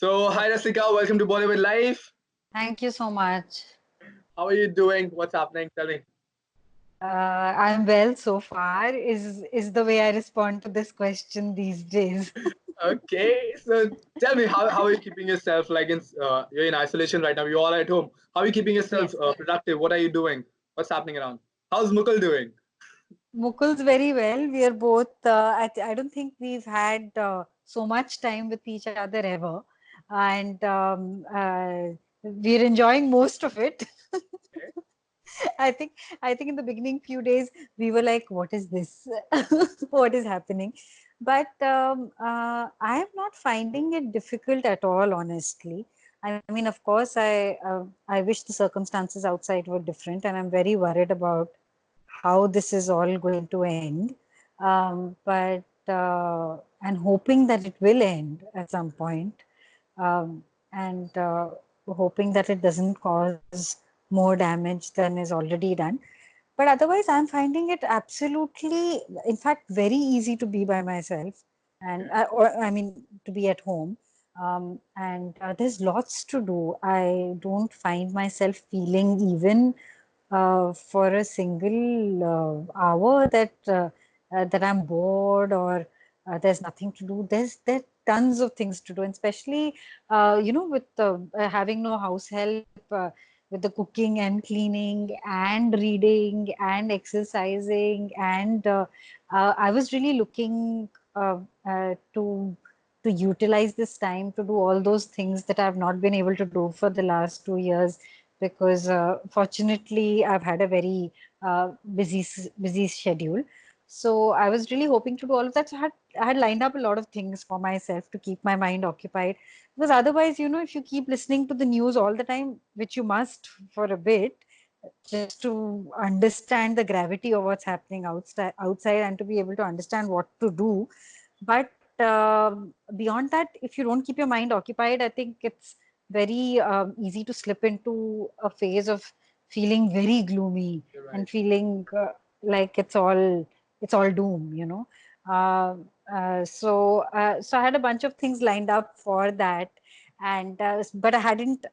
So, hi Rasika, welcome to Bollywood Live. Thank you so much. How are you doing? What's happening? Tell me. I'm well so far, is the way I respond to this question these days. Okay, so tell me, how are you keeping yourself? Like, you're in isolation right now. You're all at home. How are you keeping yourself Yes. productive? What are you doing? What's happening around? How's Mukul doing? Mukul's very well. We are both, I don't think we've had so much time with each other ever. And we're enjoying most of it. Okay. I think I think in the beginning few days we were like, what is this? What is happening? But I am not finding it difficult at all, honestly. I mean, of course, I wish the circumstances outside were different, and I'm very worried about how this is all going to end. But and hoping that it will end at some point, and hoping that it doesn't cause more damage than is already done. But otherwise, I'm finding it absolutely, in fact, very easy to be by myself, and or I mean, to be at home. And there's lots to do. I don't find myself feeling even for a single hour that I'm bored or there's nothing to do. There tons of things to do, and especially with having no house help. With the cooking and cleaning and reading and exercising and I was really looking to utilize this time to do all those things that I've not been able to do for the last 2 years because fortunately I've had a very busy schedule. So I was really hoping to do all of that. So I had lined up a lot of things for myself to keep my mind occupied. Because otherwise, if you keep listening to the news all the time, which you must for a bit, just to understand the gravity of what's happening outside and to be able to understand what to do. But beyond that, if you don't keep your mind occupied, I think it's very easy to slip into a phase of feeling very gloomy You're right. and feeling like it's all doom. So I had a bunch of things lined up for that, and but I hadn't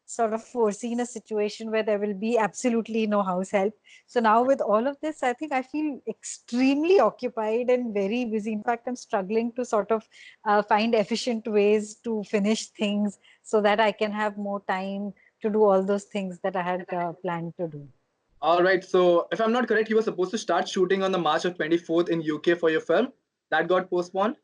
sort of foreseen a situation where there will be absolutely no house help. So now with all of this, I think I feel extremely occupied and very busy. In fact, I'm struggling to sort of find efficient ways to finish things so that I can have more time to do all those things that I had planned to do. All right. So, if I'm not correct, you were supposed to start shooting on the March of 24th in UK for your film. That got postponed.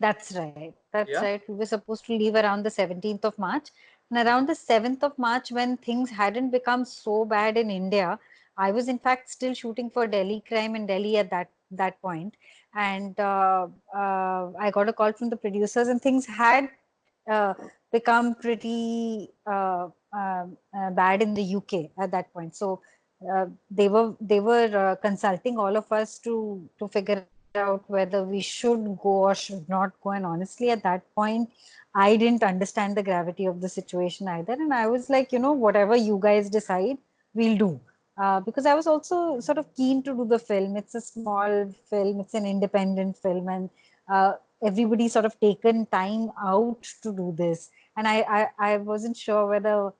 That's right. That's Yeah. right. We were supposed to leave around the 17th of March. And around the 7th of March, when things hadn't become so bad in India, I was in fact still shooting for Delhi Crime in Delhi at that point. And I got a call from the producers, and things had uh, become pretty bad in the UK at that point. So they were consulting all of us to figure out whether we should go or should not go. And honestly, at that point, I didn't understand the gravity of the situation either. And I was like, whatever you guys decide, we'll do. Because I was also sort of keen to do the film. It's a small film, it's an independent film, and everybody sort of taken time out to do this. And I wasn't sure whether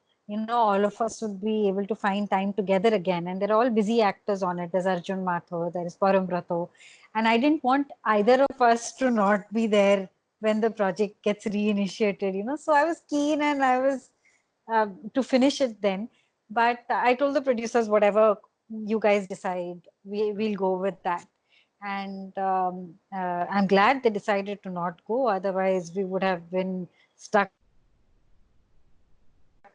all of us would be able to find time together again. And they're all busy actors on it. There's Arjun Mathur, there is Param Brato, and I didn't want either of us to not be there when the project gets reinitiated. So I was keen and I was to finish it then. But I told the producers, whatever you guys decide, we'll go with that. And I'm glad they decided to not go. Otherwise, we would have been stuck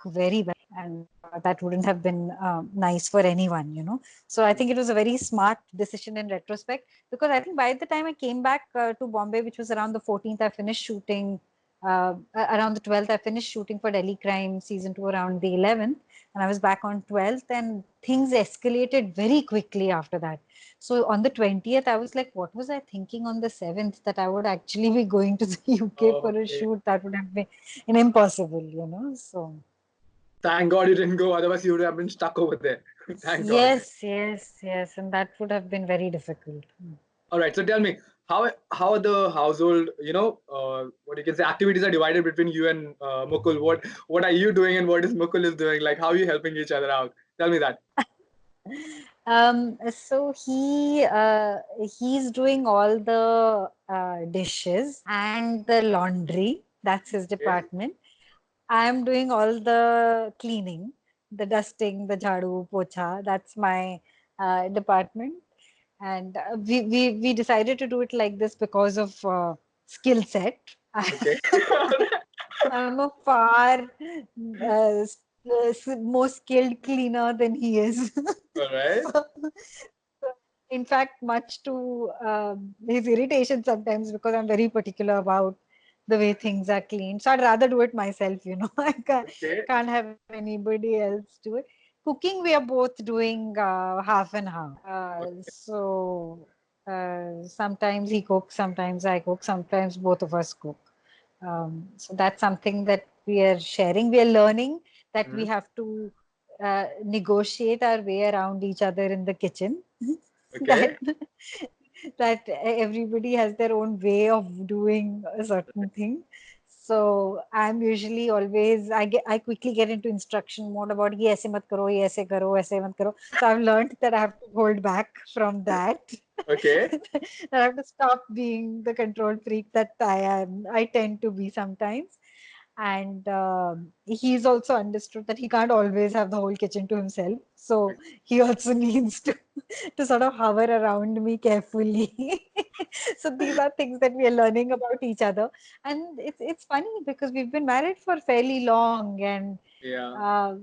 very badly, and that wouldn't have been nice for anyone. So I think it was a very smart decision in retrospect, because I think by the time I came back to Bombay, which was around the 14th, I finished shooting. Around the 12th, I finished shooting for Delhi Crime season 2 around the 11th, and I was back on 12th, and things escalated very quickly after that. So on the 20th, I was like, what was I thinking on the 7th that I would actually be going to the UK for a Okay. shoot? That would have been impossible. So Thank God you didn't go. Otherwise, you would have been stuck over there. Thank God. yes, and that would have been very difficult. All right. So tell me, how the household, what you can say, activities are divided between you and Mukul. What are you doing and what is Mukul is doing? Like, how are you helping each other out? Tell me that. So he's doing all the dishes and the laundry. That's his Okay. department. I'm doing all the cleaning, the dusting, the jhadu, pocha. That's my department. And we decided to do it like this because of skill set. Okay. I'm a far more skilled cleaner than he is. All right. So, in fact, much to his irritation sometimes because I'm very particular about the way things are cleaned. So I'd rather do it myself, I Okay. can't have anybody else do it. Cooking, we are both doing half and half. Sometimes he cooks, sometimes I cook, sometimes both of us cook. So that's something that we are sharing. We are learning that we Mhm. have to negotiate our way around each other in the kitchen. Okay. that that everybody has their own way of doing a certain thing. So I'm usually always I quickly get into instruction mode about ye aise mat karo, ye aise karo, aise mat karo. So I've learned that I have to hold back from that. Okay. That I have to stop being the control freak that I am. I tend to be sometimes. And he's also understood that he can't always have the whole kitchen to himself. So he also needs to sort of hover around me carefully. So these are things that we are learning about each other, and it's funny because we've been married for fairly long, and Yeah.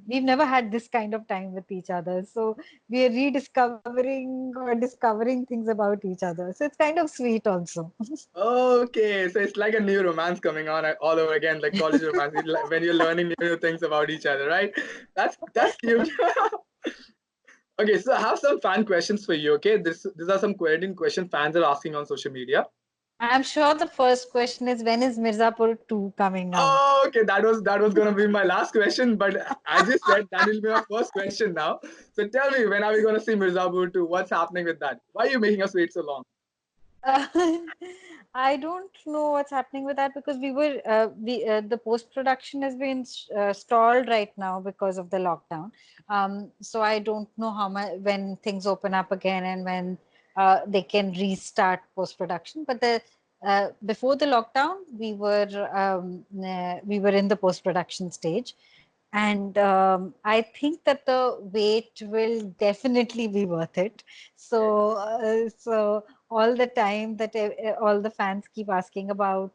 we've never had this kind of time with each other. So we are rediscovering or discovering things about each other. So it's kind of sweet also. Okay, so it's like a new romance coming on all over again, like college romance, when you're learning new things about each other, right? That's cute. Okay, so I have some fan questions for you. Okay, these are some question fans are asking on social media. I'm sure the first question is when is Mirzapur 2 coming out? Oh, okay, that was gonna be my last question, but as you said, that will be my first question now. So tell me, when are we gonna see Mirzapur 2? What's happening with that? Why are you making us wait so long? Uh, I don't know what's happening with that because the post production has been stalled right now because of the lockdown. So I don't know how much when things open up again and when they can restart post production. But the before the lockdown, we were in the post production stage, and I think that the wait will definitely be worth it. Okay. So all the time that all the fans keep asking about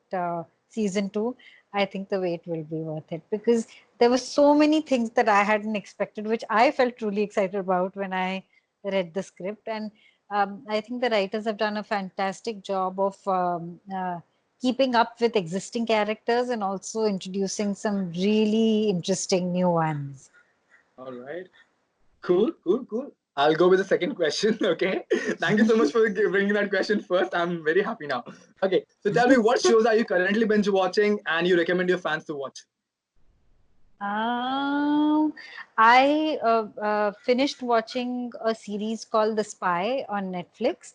season 2, I think the wait will be worth it because there were so many things that I hadn't expected, which I felt truly excited about when I read the script. And I think the writers have done a fantastic job of keeping up with existing characters and also introducing some really interesting new ones. All right. Cool, cool, cool. I'll go with the second question. Okay. Thank you so much for bringing that question first. I'm very happy now. Okay. So tell me, what shows are you currently binge watching and you recommend your fans to watch? Um, I finished watching a series called The Spy on Netflix,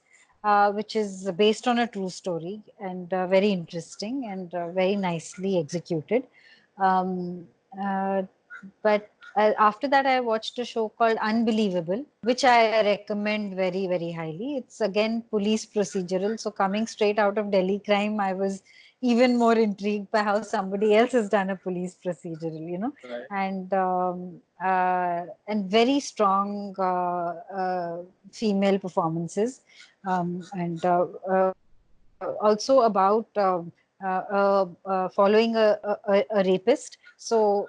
which is based on a true story and very interesting and very nicely executed. Um, uh, but after that, I watched a show called Unbelievable, which I recommend very, very highly. It's again police procedural. So, coming straight out of Delhi crime, I was even more intrigued by how somebody else has done a police procedural, Right. and very strong female performances, and also about following a rapist. So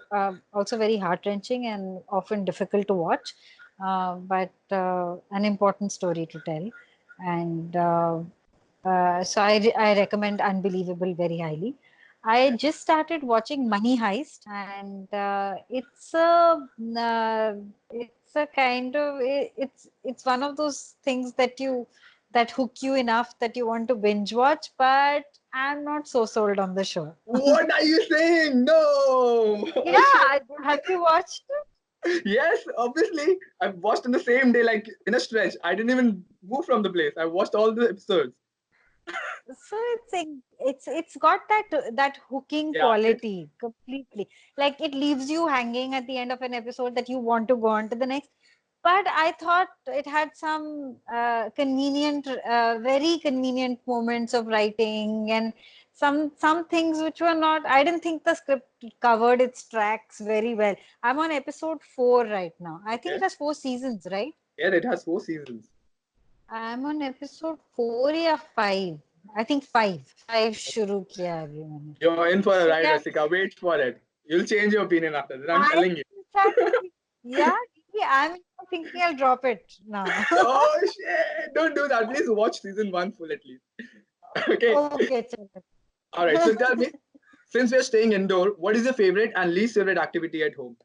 also very heart wrenching and often difficult to watch, but an important story to tell. And so I recommend Unbelievable very highly. I just started watching Money Heist, and it's a kind of it's one of those things that hook you enough that you want to binge watch, but I'm not so sold on the show. What are you saying? No. Okay. Yeah, have you watched Yes, obviously. I've watched on the same day, like in a stretch. I didn't even move from the place. I watched all the episodes. So it's got that hooking Yeah, it's quality completely. Like it leaves you hanging at the end of an episode that you want to go on to the next. But I thought it had some very convenient moments of writing and some things which were not. I didn't think the script covered its tracks very well. I'm on episode 4 right now. I think okay. it has 4 seasons, right? Yeah, it has 4 seasons. I'm on episode 4 या 5. I think 5. 5 शुरू किया है अभी मैंने. You're in for a So ride, yeah, Rasika. Wait for it. You'll change your opinion after this. I'm I'm telling you. starting. Yeah, maybe I'm thinking I'll drop it now. Oh shit! Don't do that. Please watch season 1 full at least. Okay. Okay, चलो. All right. So tell me, since we're staying indoor, what is your favorite and least favorite activity at home?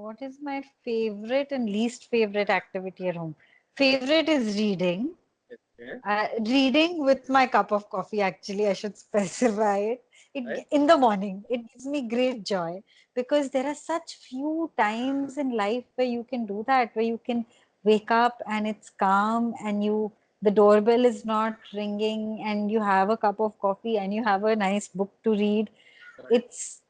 What is my favorite and least favorite activity at home? Favorite is reading. Okay. Reading with my cup of coffee, actually, I should specify it. Right. In the morning. It gives me great joy because there are such few times in life where you can do that, where you can wake up and it's calm and the doorbell is not ringing and you have a cup of coffee and you have a nice book to read. Right. It's,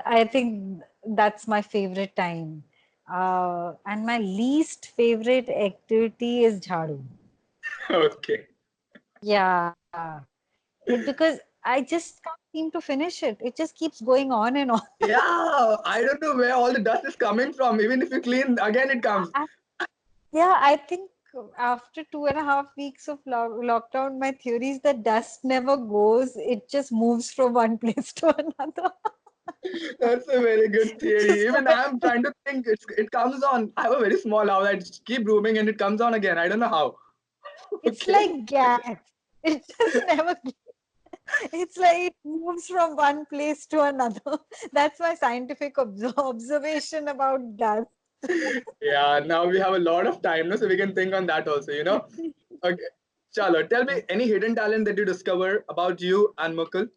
I think that's my favorite time. And my least favorite activity is jhadu. Okay. Yeah, because I just can't seem to finish it. It just keeps going on and on. Yeah, I don't know where all the dust is coming from. Even if you clean, again it comes. I- yeah, I think after 2.5 weeks of lockdown, my theory is that dust never goes. It just moves from one place to another. That's a very good theory. So Even I'm trying to think. It comes on. I have a very small house. I just keep rooming and it comes on again. I don't know how. it's Okay. like gas. It just never. It's like it moves from one place to another. That's my scientific observation about dust. Yeah. Now we have a lot of time, no? So we can think on that also. Okay. Chalo, tell me any hidden talent that you discover about you and Mukul.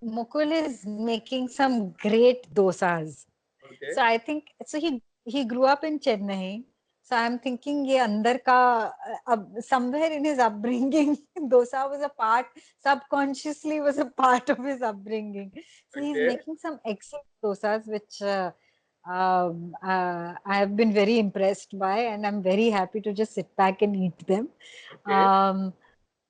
Mukul is making some great dosas. Okay. So I think so he grew up in Chennai. So I'm thinking ये अंदर का somewhere in his upbringing dosa was a part subconsciously was a part of his upbringing. So he's Okay. making some excellent dosas which I have been very impressed by and I'm very happy to just sit back and eat them. Okay. Um,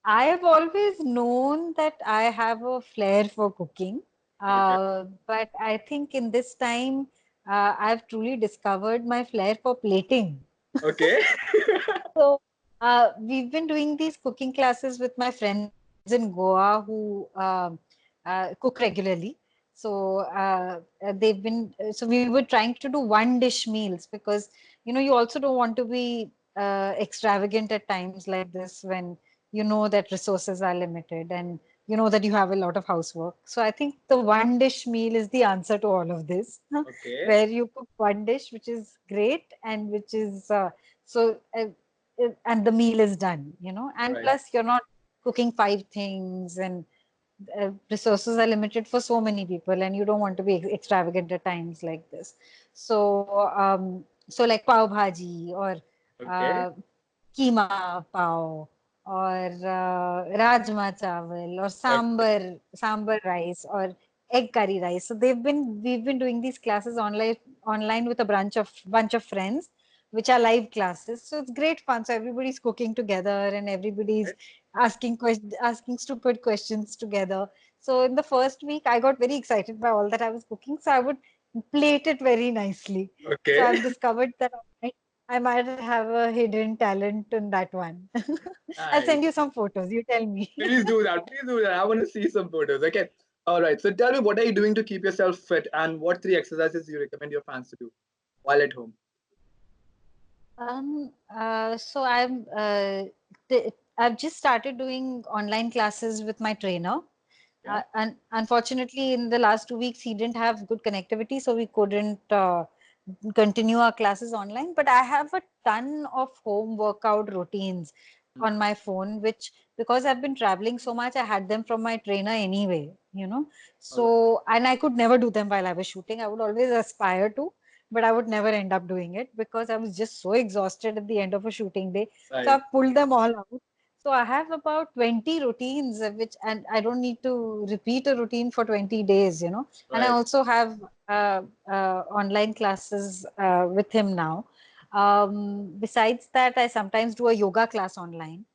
I have always known that I have a flair for cooking, Okay. but I think in this time I've truly discovered my flair for plating. Okay. So we've been doing these cooking classes with my friends in Goa who cook regularly. So we were trying to do one dish meals because you also don't want to be extravagant at times like this when you know that resources are limited and you know that you have a lot of housework. So I think the one dish meal is the answer to all of this, Okay. where you cook one dish which is great and which is so and the meal is done. And Right. plus you're not cooking 5 things and resources are limited for so many people and you don't want to be extravagant at times like this. So like pav bhaji or Okay. uh, keema pav or rajma chawal or Okay. sambar rice or egg curry rice. So we've been doing these classes online with a bunch of friends, which are live classes. So it's great fun. So everybody's cooking together and everybody's Right. asking stupid questions together. So in the first week, I got very excited by all that I was cooking. So I would plate it very nicely. So Okay. I've discovered that I might have a hidden talent in that one. I'll Nice. send you some photos. You tell me. Please do that. Please do that. I want to see some photos. Okay. All right. So tell me, what are you doing to keep yourself fit, and what 3 exercises you recommend your fans to do while at home? So I've just started doing online classes with my trainer. Yeah. And unfortunately, in the last 2 weeks, he didn't have good connectivity, so we couldn't continue our classes online. But I have a ton of home workout routines Hmm. on my phone, which because I've been traveling so much, I had them from my trainer anyway. All right. So, and I could never do them while I was shooting. I would always aspire to. but I would never end up doing it because I was just so exhausted at the end of a shooting day. So Right. I pulled them all out. So I have about 20 routines, which, and I don't need to repeat a routine for 20 days, you know. And I Right. also have online classes with him now. Besides that, I sometimes do a yoga class online.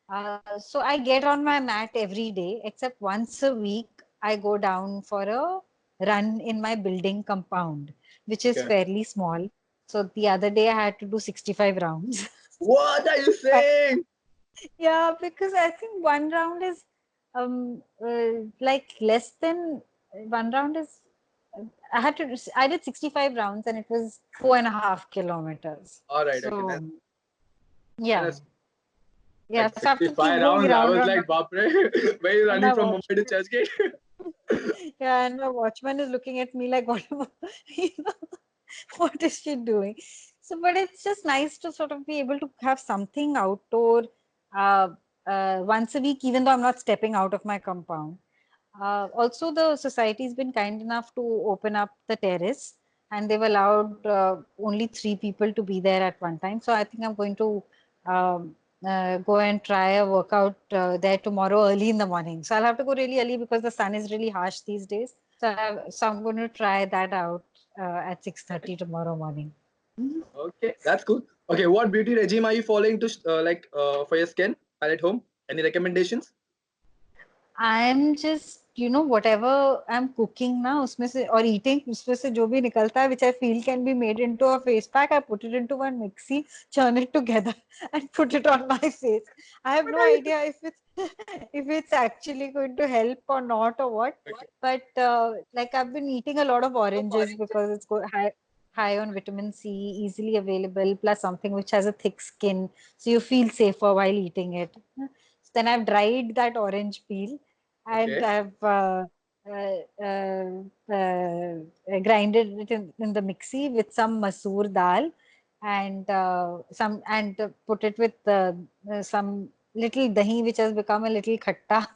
So I get on my mat every day, except once a week, I go down for a run in my building compound, which is Okay. fairly small. So the other day I had to do 65 rounds. What are you saying? Yeah, because I think one round is like less than one round is I did 65 rounds and it was 4.5 kilometers. All right. Okay. So And yeah, it's yeah. like So I have to keep 65 going rounds. I round was and like, round. Bapre, where are you And running my from Mumbai to watchman, Churchgate? yeah, and my watchman is looking at me like, what, you know, what is she doing? So, but it's just nice to sort of be able to have something outdoor uh, once a week, even though I'm not stepping out of my compound. Also, the society has been kind enough to open up the terrace, and they've allowed only 3 people to be there at one time. So I think I'm going to um, go and try a workout there tomorrow early in the morning. So I'll have to go really early because the sun is really harsh these days. So I'm going to try that out at 6:30 tomorrow morning. Okay, that's cool. Okay, what beauty regime are you following to for your skin while at home? Any recommendations? I'm just, you know, whatever I'm cooking now, उसमें से और eating, उसमें से जो भी निकलता है, which I feel can be made into a face pack, I put it into one mixie, churn it together, and put it on my face. I have What no are you idea if it's if it's actually going to help or not or what. doing? Okay. But like I've been eating a lot of oranges because it's high on vitamin C, easily available, plus something which has a thick skin, so you feel safer while eating it. So then I've dried that orange peel and Okay. I've uh, uh, grinded it in the mixie with some masoor dal and put it with some little dahi which has become a little khatta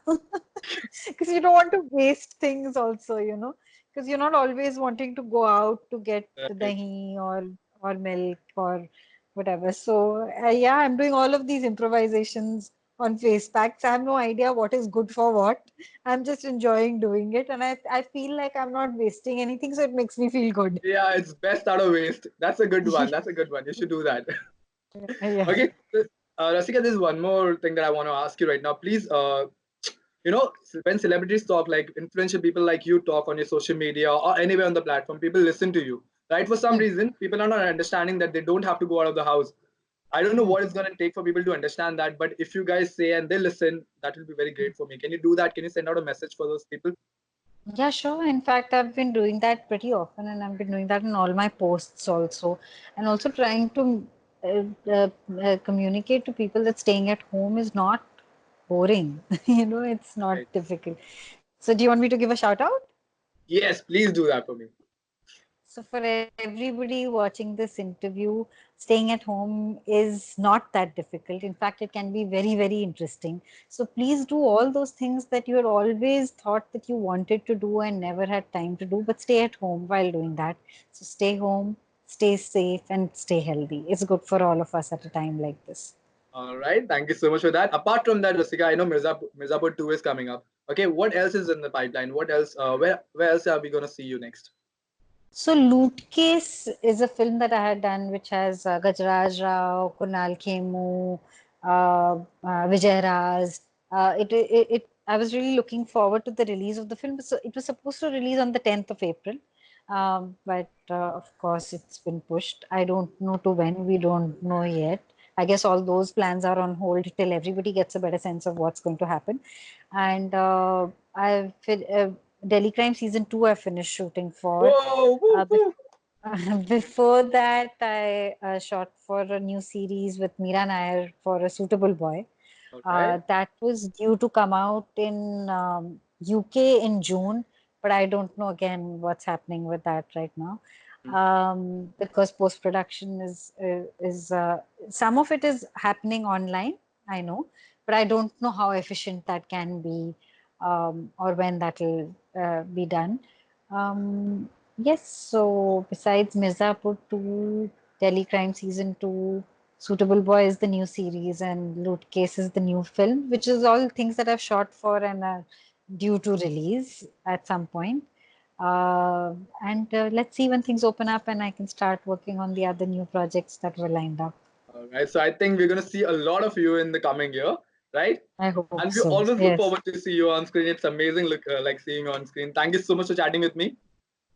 because you don't want to waste things also, you know, because you're not always wanting to go out to get Right. dahi or milk or whatever. So yeah, I'm doing all of these improvisations on face packs. I have no idea what is good for what. I'm just enjoying doing it, and I feel like I'm not wasting anything, so it makes me feel good. Yeah, it's best out of waste. That's a good one. That's a good one. You should do that. Yeah. Okay. So, Rasika, there's one more thing that I want to ask you right now. Please, when celebrities talk, like influential people like you talk on your social media or anywhere on the platform, people listen to you, right? For some Hmm, reason, people are not understanding that they don't have to go out of the house. I don't know hmm. what it's going to take for people to understand that, but if you guys say and they listen, that will be very great for me. Can you do that? Can you send out a message for those people? Yeah, sure. In fact, I've been doing that pretty often, and I've been doing that in all my posts also, and also trying to communicate to people that staying at home is not boring. You know, it's not Right. difficult. So, do you want me to give a shout out? Yes, please do that for me. So, for everybody watching this interview, staying at home is not that difficult. In fact, it can be very, very interesting. So, please do all those things that you had always thought that you wanted to do and never had time to do, but stay at home while doing that. So, stay home, stay safe, and stay healthy. It's good for all of us at a time like this. All right. Thank you so much for that. Apart from that, Rasika, I know Mirzapur 2 is coming up. Okay. What else is in the pipeline? What else? Where else are we going to see you next? So, Loot Case is a film that I had done, which has Gajraj Rao, Kunal Khemu, Vijay Raz. I was really looking forward to the release of the film. So, it was supposed to release on the 10th of April, but of course, it's been pushed. I don't know to when. We don't know yet. I guess all those plans are on hold till everybody gets a better sense of what's going to happen. And Delhi Crime Season 2 I finished shooting for. Whoa! Woo, woo. Before that, I shot for a new series with Meera Nair for A Suitable Boy. Okay. That was due to come out in UK in June, but I don't know again what's happening with that right now. Because post production is some of it is happening online, I know, but I don't know how efficient that can be or when that will be done. Um, Yes, so besides Mirzapur 2, Delhi Crime Season 2, Suitable Boy is the new series, and Loot Case is the new film, which is all things that I've shot for and are due to release at some point. And let's see when things open up and I can start working on the other new projects that were lined up. All right. So I think we're gonna see a lot of you in the coming year, right? I hope And we so. always look Yes. forward to see you on screen. It's amazing, look like seeing you on screen. Thank you so much for chatting with me.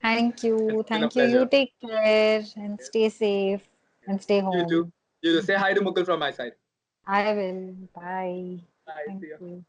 Thank It's you. been a Thank you. You pleasure. take care and Yes, stay safe yes. and stay You too. home. You too. Say hi to Mukul from my side. I will. Bye. Bye. Thank See you. you.